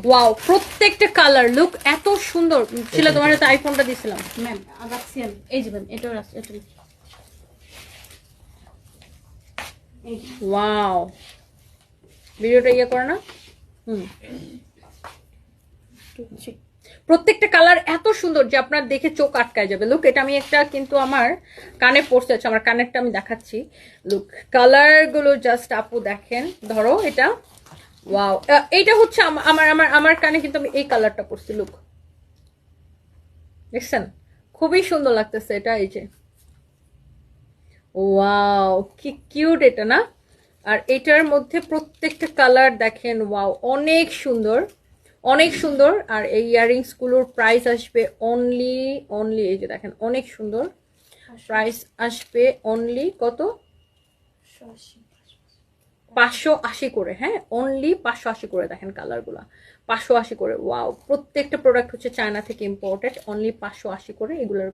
Wow, প্রত্যেকটা colour look এত সুন্দর ছিল। তোমার হাতে আইফোনটা দিছিলাম ম্যাম, রাখছি আমি। এই যে ম্যাম, এটাও আছে, এটা ওয়াও, ভিডিওটা ইয়ে করে না। প্রত্যেকটা কালার এত সুন্দর যে আপনার দেখে চোখ আটকায় যাবে। লুক, এটা আমি একটা কিন্তু আমার কানে পড়তে আছে, আমার কানেরটা আমি দেখাচ্ছি। লুক, কালার গুলো জাস্ট আপু দেখেন, ধরো এটা। ওয়াও, এইটা হচ্ছে আমার আমার আমার কানে কিন্তু আমি এই কালারটা পড়ছি। লুক, দেখছেন খুবই সুন্দর লাগতেছে এটা। এই যে ওয়াও, কি কিউট এটা না। আর এটার মধ্যে প্রত্যেকটা কালার দেখেন, ওয়াও অনেক সুন্দর, অনেক সুন্দর। আর এই ইয়াররিংস গুলোর প্রাইস আসবে অনলি অনলি, এই যে দেখেন অনেক সুন্দর, প্রাইস আসবে অনলি কত, 580 করে। হ্যাঁ, অনলি 580 করে। দেখেন কালারগুলা 580 করে। ওয়াও, প্রত্যেকটা প্রোডাক্ট হচ্ছে চায়না থেকে ইম্পোর্টেড, অনলি 580 করে এগুলোর